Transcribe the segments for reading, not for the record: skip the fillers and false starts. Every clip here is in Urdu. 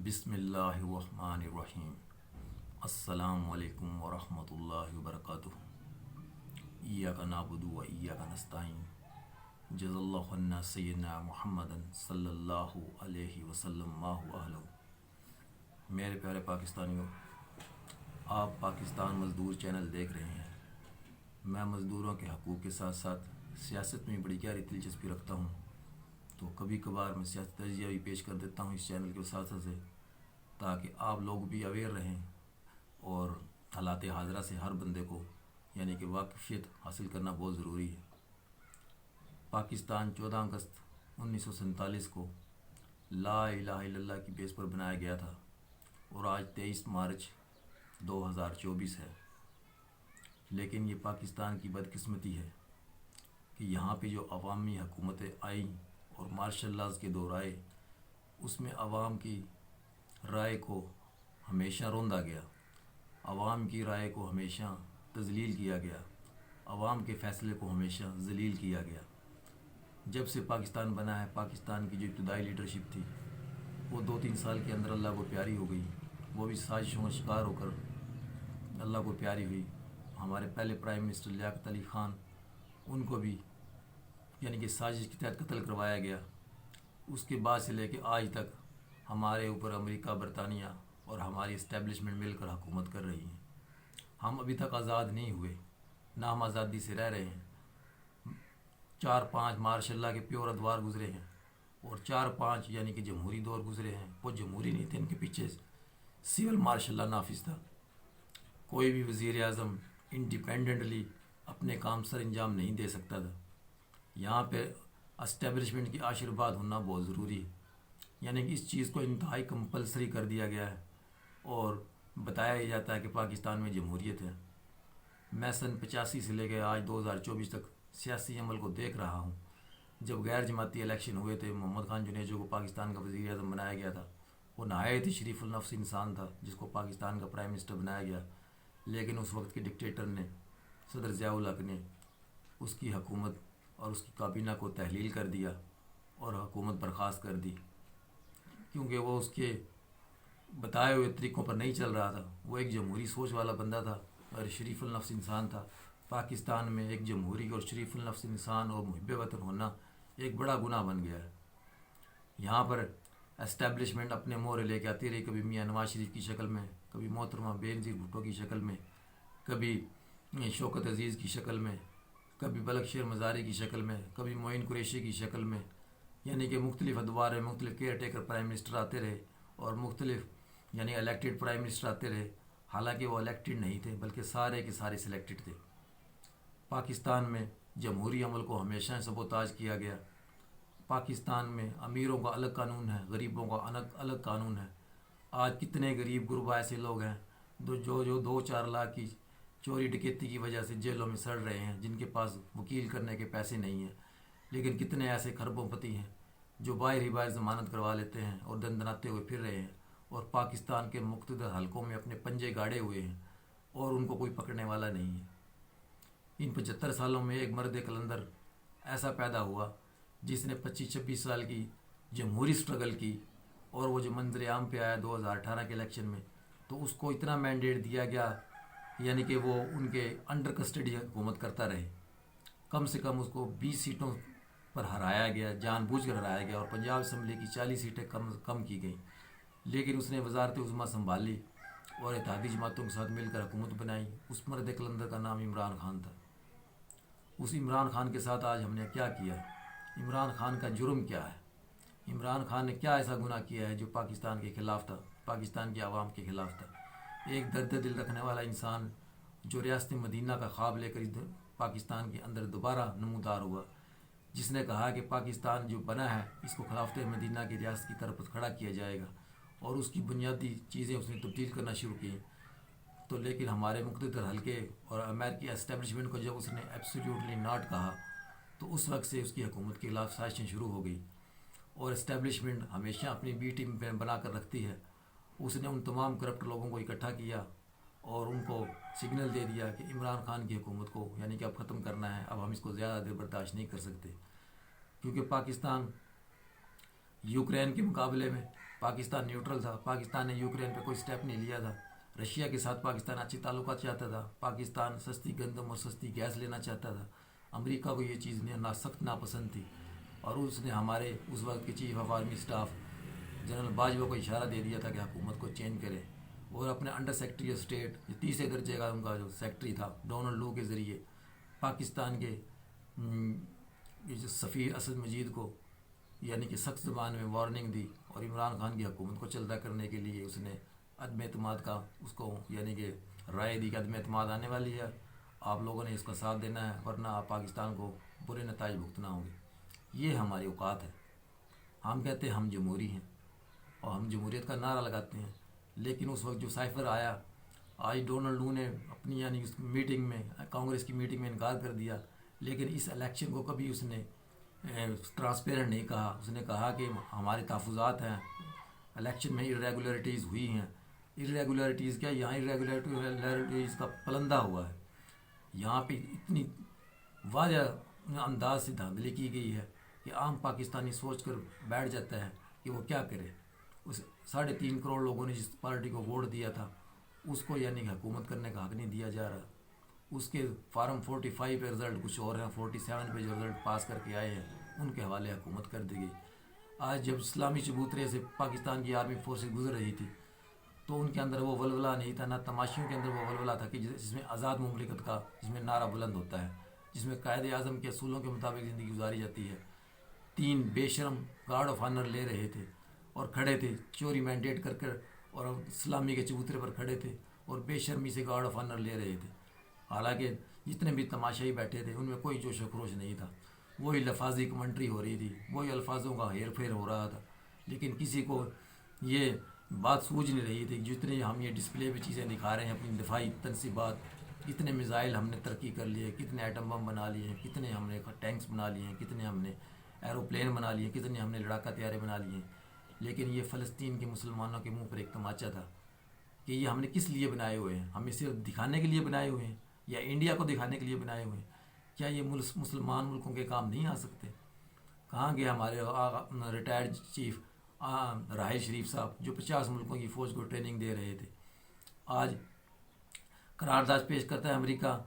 بسم اللہ الرحمن الرحیم۔ السلام علیکم ورحمۃ اللہ وبرکاتہ۔ ایاک نعبد و ایاک نستعین۔ جزا اللہ عنا سیدنا محمد صلی اللہ علیہ وسلم ما هو اہلہ۔ میرے پیارے پاکستانیوں، آپ پاکستان مزدور چینل دیکھ رہے ہیں۔ میں مزدوروں کے حقوق کے ساتھ ساتھ سیاست میں بڑی گہری دلچسپی رکھتا ہوں، تو کبھی کبھار میں سیاسی تجزیہ بھی پیش کر دیتا ہوں اس چینل کے وساطت سے، تاکہ آپ لوگ بھی اویئر رہیں اور حالات حاضرہ سے ہر بندے کو یعنی کہ واقفیت حاصل کرنا بہت ضروری ہے۔ پاکستان 14 اگست 1947 کو لا الہ الا اللہ کی بیس پر بنایا گیا تھا، اور آج 23 مارچ 2024 ہے۔ لیکن یہ پاکستان کی بدقسمتی ہے کہ یہاں پہ جو عوامی حکومتیں آئیں اور مارشل لاز کے دور آئے، اس میں عوام کی رائے کو ہمیشہ روندا گیا، عوام کی رائے کو ہمیشہ تذلیل کیا گیا، عوام کے فیصلے کو ہمیشہ ذلیل کیا گیا۔ جب سے پاکستان بنا ہے، پاکستان کی جو ابتدائی لیڈرشپ تھی وہ 2-3 سال کے اندر اللہ کو پیاری ہو گئی، وہ بھی سازشوں کا شکار ہو کر اللہ کو پیاری ہوئی۔ ہمارے پہلے پرائم منسٹر لیاقت علی خان، ان کو بھی یعنی کہ سازش کے تحت قتل کروایا گیا۔ اس کے بعد سے لے کے آج تک ہمارے اوپر امریکہ، برطانیہ اور ہماری اسٹیبلشمنٹ مل کر حکومت کر رہی ہیں۔ ہم ابھی تک آزاد نہیں ہوئے، نہ ہم آزادی سے رہ رہے ہیں۔ 4-5 مارشاء اللہ کے پیور ادوار گزرے ہیں، اور 4-5 یعنی کہ جمہوری دور گزرے ہیں۔ وہ جمہوری نہیں تھے، ان کے پیچھے سول مارشاء اللہ نافذ تھا۔ کوئی بھی وزیر اعظم انڈیپینڈنٹلی اپنے کام سر انجام نہیں دے سکتا تھا۔ یہاں پہ اسٹیبلشمنٹ کی آشرواد ہونا بہت ضروری ہے، یعنی کہ اس چیز کو انتہائی کمپلسری کر دیا گیا ہے، اور بتایا ہی جاتا ہے کہ پاکستان میں جمہوریت ہے۔ میں سن 85 سے لے کے آج 2024 تک سیاسی عمل کو دیکھ رہا ہوں۔ جب غیر جماعتی الیکشن ہوئے تھے، محمد خان جنیجو کو پاکستان کا وزیر اعظم بنایا گیا تھا۔ وہ نہایت ہی شریف النفس انسان تھا جس کو پاکستان کا پرائم منسٹر بنایا گیا، لیکن اس وقت کے ڈکٹیٹر نے، صدر ضیاء الحق نے، اس کی حکومت اور اس کی کابینہ کو تحلیل کر دیا اور حکومت برخاست کر دی، کیونکہ وہ اس کے بتائے ہوئے طریقوں پر نہیں چل رہا تھا۔ وہ ایک جمہوری سوچ والا بندہ تھا اور شریف النفس انسان تھا۔ پاکستان میں ایک جمہوری اور شریف النفس انسان اور محب وطن ہونا ایک بڑا گناہ بن گیا ہے۔ یہاں پر اسٹیبلشمنٹ اپنے مورے لے کے آتی رہی، کبھی میاں نواز شریف کی شکل میں، کبھی محترمہ بینظیر بھٹو کی شکل میں، کبھی شوکت عزیز کی شکل میں، کبھی بلخشیر مزاری کی شکل میں، کبھی معین قریشی کی شکل میں، یعنی کہ مختلف ادوار میں مختلف کیئر ٹیکر پرائم منسٹر آتے رہے، اور مختلف یعنی الیکٹڈ پرائم منسٹر آتے رہے۔ حالانکہ وہ الیکٹڈ نہیں تھے، بلکہ سارے کے سارے سلیکٹڈ تھے۔ پاکستان میں جمہوری عمل کو ہمیشہ سبوتاژ کیا گیا۔ پاکستان میں امیروں کا الگ قانون ہے، غریبوں کا الگ قانون ہے۔ آج کتنے غریب غربا ایسے لوگ ہیں جو 2-4 لاکھ کی چوری ڈکیتی کی وجہ سے جیلوں میں سڑ رہے ہیں، جن کے پاس وکیل کرنے کے پیسے نہیں ہیں۔ لیکن کتنے ایسے کھربوں پتی ہیں جو باہر ہی باہر ضمانت کروا لیتے ہیں اور دندناتے ہوئے پھر رہے ہیں، اور پاکستان کے مقتدر حلقوں میں اپنے پنجے گاڑے ہوئے ہیں، اور ان کو کوئی پکڑنے والا نہیں ہے۔ ان 75 سالوں میں ایک مرد قلندر ایسا پیدا ہوا جس نے 25-26 سال کی جمہوری سٹرگل کی، اور وہ جو منظر عام پہ آیا 2018 کے الیکشن میں، تو اس کو اتنا مینڈیٹ دیا گیا یعنی کہ وہ ان کے انڈر کسٹڈی حکومت کرتا رہے۔ کم سے کم اس کو 20 سیٹوں پر ہرایا گیا، جان بوجھ کر ہرایا گیا، اور پنجاب اسمبلی کی 40 سیٹیں کم کی گئیں۔ لیکن اس نے وزارت عظمیٰ سنبھالی اور اتحادی جماعتوں کے ساتھ مل کر حکومت بنائی۔ اس مرد قلندر کا نام عمران خان تھا۔ اس عمران خان کے ساتھ آج ہم نے کیا کیا ہے؟ عمران خان کا جرم کیا ہے؟ عمران خان نے کیا ایسا گناہ کیا ہے جو پاکستان کے خلاف تھا، پاکستان کی عوام کے خلاف تھا؟ ایک درد دل رکھنے والا انسان جو ریاست مدینہ کا خواب لے کر پاکستان کے اندر دوبارہ نمودار ہوا، جس نے کہا کہ پاکستان جو بنا ہے اس کو خلافت مدینہ کی ریاست کی طرف کھڑا کیا جائے گا، اور اس کی بنیادی چیزیں اس نے تبدیل کرنا شروع کی۔ تو لیکن ہمارے مقتدر حلقے اور امریکی اسٹیبلشمنٹ کو جب اس نے ایبسلیوٹلی ناٹ کہا، تو اس وقت سے اس کی حکومت کے خلاف سازشیں شروع ہو گئی، اور اسٹیبلشمنٹ ہمیشہ اپنی بی ٹیم بنا کر رکھتی ہے۔ اس نے ان تمام کرپٹ لوگوں کو اکٹھا کیا اور ان کو سگنل دے دیا کہ عمران خان کی حکومت کو یعنی کہ اب ختم کرنا ہے، اب ہم اس کو زیادہ دیر برداشت نہیں کر سکتے، کیونکہ پاکستان یوکرین کے مقابلے میں پاکستان نیوٹرل تھا، پاکستان نے یوکرین پہ کوئی سٹیپ نہیں لیا تھا، رشیا کے ساتھ پاکستان اچھی تعلقات چاہتا تھا، پاکستان سستی گندم اور سستی گیس لینا چاہتا تھا، امریکہ کو یہ چیز سخت ناپسند تھی، اور اس نے ہمارے اس وقت کے chief of army staff general Bajwa کو اشارہ دے دیا تھا کہ حکومت کو چینج کرے، اور اپنے انڈر سیکرٹری آف اسٹیٹ جو تیسرے درجے کا ان کا جو سیکرٹری تھا ڈونلڈ لو کے ذریعے پاکستان کے یہ جو سفیر اسد مجید کو یعنی کہ سخت زبان میں وارننگ دی، اور عمران خان کی حکومت کو چلتا کرنے کے لیے اس نے عدم اعتماد کا اس کو یعنی کہ رائے دی کہ عدم اعتماد آنے والی ہے، آپ لوگوں نے اس کا ساتھ دینا ہے ورنہ آپ پاکستان کو برے نتائج بھگتنا ہوں گے۔ یہ ہماری اوقات ہے، ہم کہتے ہیں ہم جمہوری ہیں اور ہم جمہوریت کا نعرہ لگاتے ہیں، لیکن اس وقت جو سائفر آیا، آج ڈونلڈ لو نے اپنی یعنی اس میٹنگ میں کانگریس کی میٹنگ میں انکار کر دیا، لیکن اس الیکشن کو کبھی اس نے ٹرانسپیرنٹ نہیں کہا، اس نے کہا کہ ہمارے تحفظات ہیں، الیکشن میں irregularities ہوئی ہیں، irregularities کیا، یہاں irregularities کا پلندہ ہوا ہے، یہاں پہ اتنی واضح انداز سے دھاندلی کی گئی ہے کہ عام پاکستانی سوچ کر بیٹھ جاتا ہے کہ وہ کیا کرے۔ اس 3.5 کروڑ لوگوں نے جس پارٹی کو ووٹ دیا تھا اس کو یعنی کہ حکومت کرنے کا حق نہیں دیا جا رہا، اس کے فارم 45 پہ رزلٹ کچھ اور ہیں، 47 پہ جو رزلٹ پاس کر کے آئے ہیں ان کے حوالے حکومت کر دی گئی۔ آج جب اسلامی چبوترے سے پاکستان کی آرمی فورسز گزر رہی تھی تو ان کے اندر وہ ولولہ نہیں تھا، نہ تماشیوں کے اندر وہ ولولہ تھا کہ جس میں آزاد مملکت کا جس میں نعرہ بلند ہوتا ہے، جس میں قائد اعظم کے اصولوں کے مطابق زندگی گزاری جاتی ہے۔ 3 بے شرم گارڈ آف آنر لے رہے تھے اور کھڑے تھے چوری مینڈیٹ کر کر، اور اسلامی کے چبوترے پر کھڑے تھے اور بے شرمی سے گارڈ آف آنر لے رہے تھے، حالانکہ جتنے بھی تماشائی بیٹھے تھے ان میں کوئی جوش و خروش نہیں تھا، وہی لفاظی کمنٹری ہو رہی تھی، وہی الفاظوں کا ہیر پھیر ہو رہا تھا، لیکن کسی کو یہ بات سوچ نہیں رہی تھی۔ جتنے ہم یہ ڈسپلے پہ چیزیں دکھا رہے ہیں اپنی دفاعی تنصیبات، کتنے میزائل ہم نے ترقی کر لیے، کتنے ایٹم بم بنا لیے ہیں، کتنے ہم نے ٹینکس بنا لیے ہیں، کتنے ہم نے ایروپلین بنا لیے، کتنے ہم نے لڑاکا طیارے بنا لیے ہیں، لیکن یہ فلسطین کے مسلمانوں کے منہ پر ایک تماچا تھا کہ یہ ہم نے کس لیے بنائے ہوئے ہیں، ہم صرف دکھانے کے لیے بنائے ہوئے ہیں یا انڈیا کو دکھانے کے لیے بنائے ہوئے ہیں؟ کیا یہ مسلمان ملکوں کے کام نہیں آ سکتے؟ کہاں گئے ہمارے ریٹائرڈ چیف راحل شریف صاحب جو 50 ملکوں کی فوج کو ٹریننگ دے رہے تھے؟ آج قرارداد پیش کرتا ہے امریکہ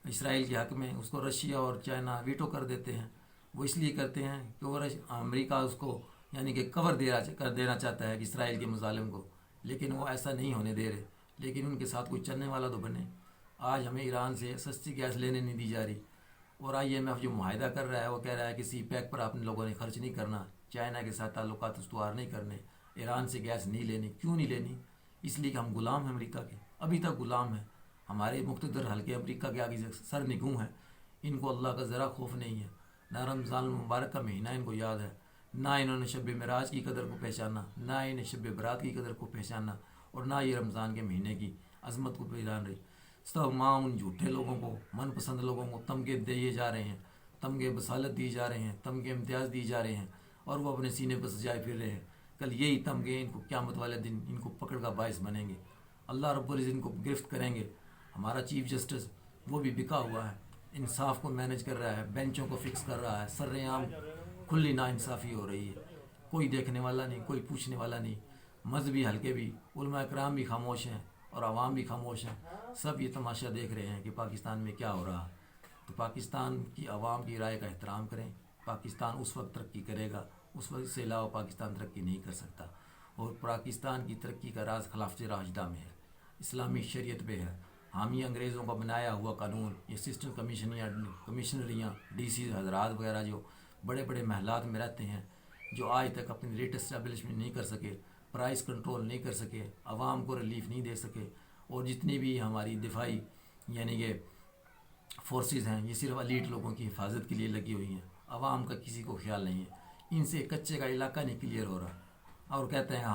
اسرائیل کے حق میں، اس کو رشیا اور چائنا ویٹو کر دیتے ہیں۔ وہ اس لیے کرتے ہیں کہ وہ امریکہ اس کو یعنی کہ کور دینا چاہتا ہے کہ اسرائیل کے مظالم کو، لیکن وہ ایسا نہیں ہونے دے رہے، لیکن ان کے ساتھ کوئی چلنے والا تو بنے۔ آج ہمیں ایران سے سستی گیس لینے نہیں دی جا رہی، اور IMF جو معاہدہ کر رہا ہے وہ کہہ رہا ہے کہ سی پیک پر آپ لوگوں نے خرچ نہیں کرنا، چائنا کے ساتھ تعلقات استوار نہیں کرنے، ایران سے گیس نہیں لینی۔ کیوں نہیں لینی؟ اس لیے کہ ہم غلام ہیں امریکہ کے، ابھی تک غلام ہیں، ہمارے مقتدر حلقے امریکہ کے آگے سر نگوں ہیں، ان کو اللہ کا ذرا خوف نہیں ہے، نہ رمضان المبارک کا مہینہ ان کو یاد ہے، نہ انہوں نے شب معراج کی قدر کو پہچانا، نہ انہیں شب برات کی قدر کو پہچانا، اور نہ یہ رمضان کے مہینے کی عظمت کو پہچان رہی۔ تمام ان جھوٹے لوگوں کو، من پسند لوگوں کو تمغے دیے جا رہے ہیں، تمغے بصالت دی جا رہے ہیں، تمغے امتیاز دی جا رہے ہیں، اور وہ اپنے سینے پر سجائے پھر رہے ہیں۔ کل یہی تمغے ان کو قیامت والے دن ان کو پکڑ کا باعث بنیں گے، اللہ رب العزت ان کو گرفت کریں گے۔ ہمارا چیف جسٹس وہ بھی بکا ہوا ہے، انصاف کو مینج کر رہا ہے، بینچوں کو فکس کر رہا ہے، سرعام کھلی ناانصافی ہو رہی ہے، کوئی دیکھنے والا نہیں، کوئی پوچھنے والا نہیں، مذہبی حلقے بھی، علماء کرام بھی خاموش ہیں اور عوام بھی خاموش ہیں، سب یہ تماشا دیکھ رہے ہیں کہ پاکستان میں کیا ہو رہا ہے۔ تو پاکستان کی عوام کی رائے کا احترام کریں، پاکستان اس وقت ترقی کرے گا، اس وقت سے علاوہ پاکستان ترقی نہیں کر سکتا، اور پاکستان کی ترقی کا راز خلافت راشدہ میں ہے، اسلامی شریعت پہ ہے۔ ہم یہ انگریزوں کا بنایا ہوا قانون، یہ اسسٹنٹ کمشنریاں DC حضرات وغیرہ جو بڑے بڑے محلات میں رہتے ہیں، جو آج تک اپنی ریٹ اسٹیبلشمنٹ نہیں کر سکے، پرائس کنٹرول نہیں کر سکے، عوام کو ریلیف نہیں دے سکے، اور جتنی بھی ہماری دفاعی یعنی کہ فورسز ہیں یہ صرف ایلیٹ لوگوں کی حفاظت کے لیے لگی ہوئی ہیں، عوام کا کسی کو خیال نہیں ہے۔ ان سے کچے کا علاقہ نہیں کلیئر ہو رہا، اور کہتے ہیں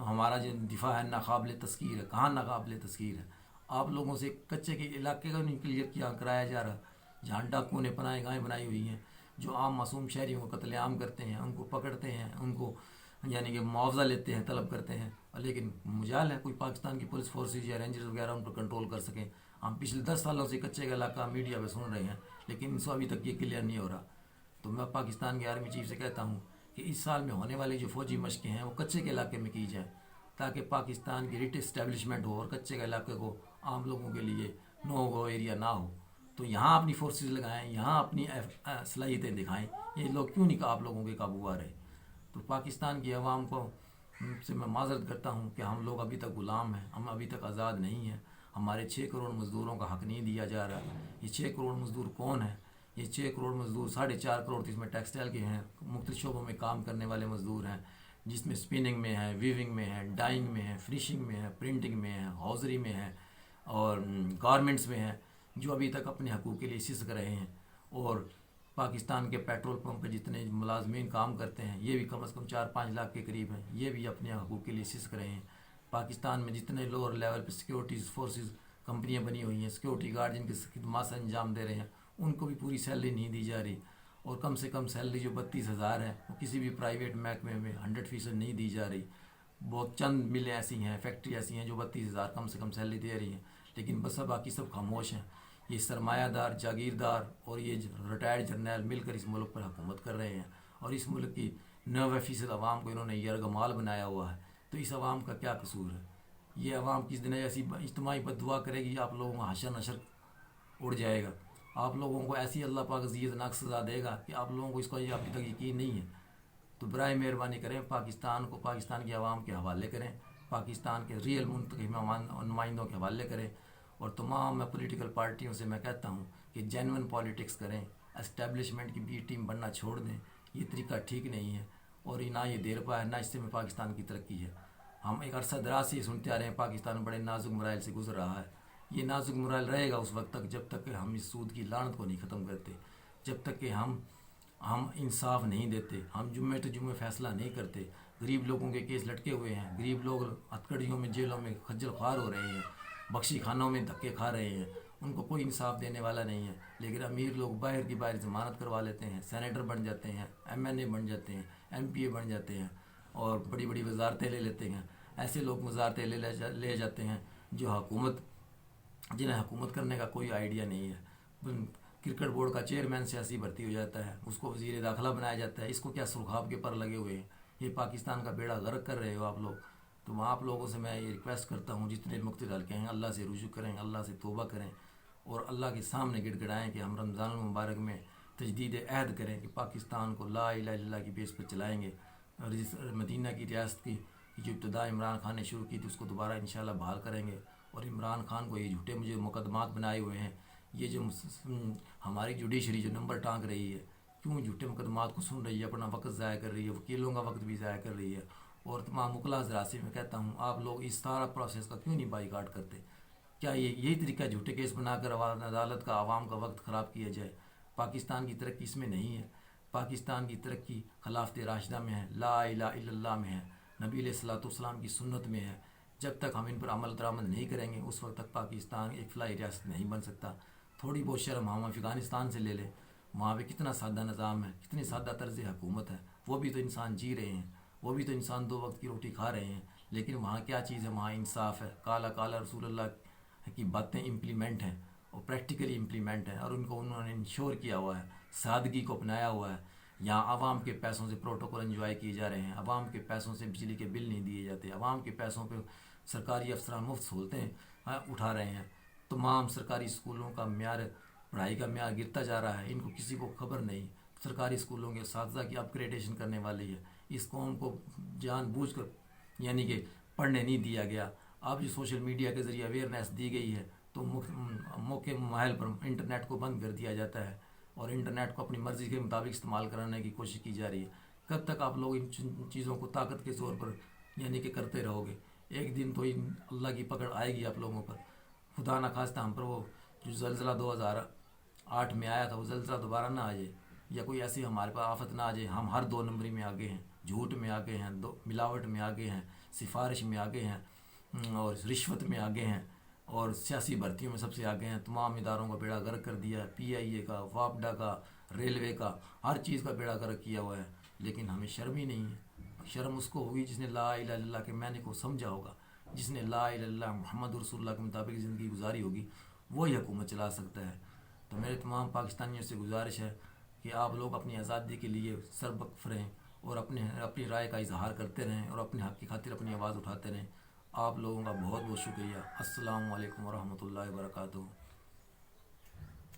ہمارا جو دفاع ہے ناقابل تذکیر ہے۔ کہاں ناقابل تذکیر ہے؟ آپ لوگوں سے کچے کے علاقے کا نہیں کلیئر کرایا جا رہا، جہاں ڈاکوؤں نے پناہ گاہیں بنائی ہوئی ہیں، جو عام معصوم شہریوں کو قتل عام کرتے ہیں، ان کو پکڑتے ہیں، ان کو یعنی کہ معاوضہ لیتے ہیں، طلب کرتے ہیں، لیکن مجال ہے کوئی پاکستان کی پولیس فورسز یا رینجرز وغیرہ ان پر کنٹرول کر سکیں۔ ہم پچھلے 10 سالوں سے کچے کا علاقہ میڈیا پہ سن رہے ہیں، لیکن ان سے ابھی تک یہ کلیئر نہیں ہو رہا۔ تو میں پاکستان کے آرمی چیف سے کہتا ہوں کہ اس سال میں ہونے والی جو فوجی مشقیں ہیں وہ کچے کے علاقے میں کی جائیں تاکہ پاکستان کی ریٹ اسٹیبلشمنٹ ہو اور کچے کے علاقے کو عام لوگوں کے لیے نو گو ایریا نہ ہو. تو یہاں اپنی فورسز لگائیں, یہاں اپنی صلاحیتیں دکھائیں. یہ لوگ کیوں نہیں آپ لوگوں کے قابو آ رہے؟ تو پاکستان کی عوام کو سے میں معذرت کرتا ہوں کہ ہم لوگ ابھی تک غلام ہیں, ہم ابھی تک آزاد نہیں ہیں. ہمارے 6 کروڑ مزدوروں کا حق نہیں دیا جا رہا. یہ 6 کروڑ مزدور کون ہیں؟ یہ 6 کروڑ مزدور 4.5 کروڑ اس میں ٹیکسٹائل کے ہیں, مختلف شعبوں میں کام کرنے والے مزدور ہیں, جس میں اسپننگ میں ہے, ویونگ میں ہے, ڈائنگ میں ہے, فنیشنگ میں ہے, پرنٹنگ میں ہے, ہاؤزری میں ہے اور گارمنٹس میں ہیں, جو ابھی تک اپنے حقوق کے لیے سسک رہے ہیں. اور پاکستان کے پیٹرول پمپ پہ جتنے ملازمین کام کرتے ہیں یہ بھی کم از کم 4-5 لاکھ کے قریب ہیں, یہ بھی اپنے حقوق کے لیے سسک رہے ہیں. پاکستان میں جتنے لوور لیول پہ سیکورٹیز فورسز کمپنیاں بنی ہوئی ہیں, سیکورٹی گارڈ جن کی خدمات سے انجام دے رہے ہیں, ان کو بھی پوری سیلری نہیں دی جا رہی. اور کم سے کم سیلری جو 32,000 ہے وہ کسی بھی پرائیویٹ محکمے میں 100% نہیں دی جا رہی. بہت چند ملیں ایسی ہیں, فیکٹری ایسی ہیں جو 32,000 کم سے کم سیلری دے رہی ہیں, لیکن بس باقی سب خاموش ہیں. یہ سرمایہ دار, جاگیردار اور یہ ریٹائرڈ جرنیل مل کر اس ملک پر حکومت کر رہے ہیں, اور اس ملک کی 90% عوام کو انہوں نے یرغمال بنایا ہوا ہے. تو اس عوام کا کیا قصور ہے؟ یہ عوام کس دن ایسی اجتماعی بد دعا کرے گی, آپ لوگوں کا حشر نشر اڑ جائے گا. آپ لوگوں کو ایسی اللہ پاک اذیتناک سزا دے گا کہ آپ لوگوں کو اس کو ابھی تک یقین نہیں ہے. تو برائے مہربانی کریں, پاکستان کو پاکستان کی عوام کے حوالے کریں, پاکستان کے ریئل منتخب نمائندوں کے حوالے کریں. اور تمام میں پولیٹیکل پارٹیوں سے میں کہتا ہوں کہ جینون پالیٹکس کریں, اسٹیبلشمنٹ کی بی ٹیم بننا چھوڑ دیں. یہ طریقہ ٹھیک نہیں ہے, اور نہ یہ دیر پا ہے, نہ اس سے میں پاکستان کی ترقی ہے. ہم ایک عرصہ دراز سے سنتے آ رہے ہیں پاکستان بڑے نازک مراحل سے گزر رہا ہے. یہ نازک مراحل رہے گا اس وقت تک جب تک کہ ہم اس سود کی لعنت کو نہیں ختم کرتے, جب تک کہ ہم انصاف نہیں دیتے, ہم جمعے تو جمعے فیصلہ نہیں کرتے. غریب لوگوں کے کیس لٹکے ہوئے ہیں, غریب لوگ ہتھکڑیوں میں, جیلوں میں خجل خوار ہو رہے ہیں, بخشی خانوں میں دھکے کھا رہے ہیں, ان کو کوئی انصاف دینے والا نہیں ہے. لیکن امیر لوگ باہر کی باہر ضمانت کروا لیتے ہیں, سینیٹر بن جاتے ہیں, MNA بن جاتے ہیں, MPA بن جاتے ہیں, اور بڑی بڑی وزارتیں لے لیتے ہیں. ایسے لوگ وزارتیں لے جاتے ہیں جنہیں حکومت کرنے کا کوئی آئیڈیا نہیں ہے. کرکٹ بورڈ کا چیئرمین سیاسی بھرتی ہو جاتا ہے, اس کو وزیر داخلہ بنایا جاتا ہے. اس کو کیا سرخاب کے پر لگے ہوئے ہیں؟ یہ پاکستان کا بیڑا غرق کر رہے ہو آپ لوگ. تو آپ لوگوں سے میں یہ ریکویسٹ کرتا ہوں, جتنے مقتدر حلقے ہیں اللہ سے رجوع کریں, اللہ سے توبہ کریں, اور اللہ کے سامنے گڑ گڑائیں کہ ہم رمضان المبارک میں تجدید عہد کریں کہ پاکستان کو لا الہ الا اللہ کی بیس پر چلائیں گے. اور اس مدینہ کی ریاست کی جو ابتدا عمران خان نے شروع کی تھی اس کو دوبارہ انشاءاللہ بحال کریں گے. اور عمران خان کو یہ جھوٹے مجھے مقدمات بنائے ہوئے ہیں, یہ جو ہماری جوڈیشری جو نمبر ٹانک رہی ہے, کیوں جھوٹے مقدمات کو سن رہی ہے, اپنا وقت ضائع کر رہی ہے, وکیلوں کا وقت بھی ضائع کر رہی ہے. اور تمام وکلاء حضرات سے میں کہتا ہوں, آپ لوگ اس سارا پروسیس کا کیوں نہیں بائی کاٹ کرتے؟ کیا یہی طریقہ جھوٹے کیس بنا کر عدالت کا عوام کا وقت خراب کیا جائے؟ پاکستان کی ترقی اس میں نہیں ہے. پاکستان کی ترقی خلافت راشدہ میں ہے, لا الہ الا اللہ میں ہے, نبی علیہ الصلوۃ والسلام کی سنت میں ہے. جب تک ہم ان پر عمل درآمد نہیں کریں گے اس وقت تک پاکستان ایک فلاحی ریاست نہیں بن سکتا. تھوڑی بہت شرم ہم افغانستان سے لے لیں, وہاں پہ کتنا سادہ نظام ہے, کتنی سادہ طرز حکومت ہے, وہ بھی تو انسان جی رہے ہیں, وہ بھی تو انسان 2 وقت کی روٹی کھا رہے ہیں. لیکن وہاں کیا چیز ہے؟ وہاں انصاف ہے, کالا کالا رسول اللہ کی باتیں امپلیمنٹ ہیں اور پریکٹیکلی امپلیمنٹ ہیں, اور ان کو انہوں نے انشور کیا ہوا ہے, سادگی کو اپنایا ہوا ہے. یہاں عوام کے پیسوں سے پروٹوکول انجوائے کیے جا رہے ہیں, عوام کے پیسوں سے بجلی کے بل نہیں دیے جاتے, عوام کے پیسوں پہ سرکاری افسران مفت سہولتیں اٹھا رہے ہیں. تمام سرکاری اسکولوں کا معیار, پڑھائی کا معیار گرتا جا رہا ہے, ان کو کسی کو خبر نہیں. سرکاری اسکولوں کے اساتذہ کی اپ گریڈیشن کرنے والی ہے. اس قوم کو جان بوجھ کر یعنی کہ پڑھنے نہیں دیا گیا. اب جو سوشل میڈیا کے ذریعے اویئرنیس دی گئی ہے تو موقع محل پر انٹرنیٹ کو بند کر دیا جاتا ہے, اور انٹرنیٹ کو اپنی مرضی کے مطابق استعمال کرانے کی کوشش کی جا رہی ہے. کب تک آپ لوگ ان چیزوں کو طاقت کے زور پر یعنی کہ کرتے رہو گے؟ ایک دن تو اللہ کی پکڑ آئے گی آپ لوگوں پر. خدا نہ خواستہ ہم پر وہ جو زلزلہ 2008 میں آیا تھا وہ زلزلہ دوبارہ نہ آ جائے, یا کوئی ایسی ہمارے پاس آفت نہ آ جائے. ہم ہر 2 نمبری میں آگے ہیں, جھوٹ میں آگے ہیں, ملاوٹ میں آگے ہیں, سفارش میں آگے ہیں, اور رشوت میں آگے ہیں, اور سیاسی بھرتیوں میں سب سے آگے ہیں. تمام اداروں کا بیڑا غرق کر دیا ہے, PIA کا, وابڈا کا, ریلوے کا, ہر چیز کا بیڑا غرق کیا ہوا ہے. لیکن ہمیں شرم ہی نہیں ہے. شرم اس کو ہوگی جس نے لا الہ الا اللہ کے معنی کو سمجھا ہوگا, جس نے لا الہ الا اللہ محمد رسول اللہ کے مطابق زندگی گزاری ہوگی, وہی حکومت چلا سکتا ہے. تو میرے تمام پاکستانیوں سے گزارش ہے کہ آپ لوگ اپنی آزادی کے لیے سربک رہیں, اور اپنی رائے کا اظہار کرتے رہیں اور اپنے حق کی خاطر اپنی آواز اٹھاتے رہیں۔ آپ لوگوں کا بہت بہت شکریہ۔ السلام علیکم ورحمۃ اللہ وبرکاتہ۔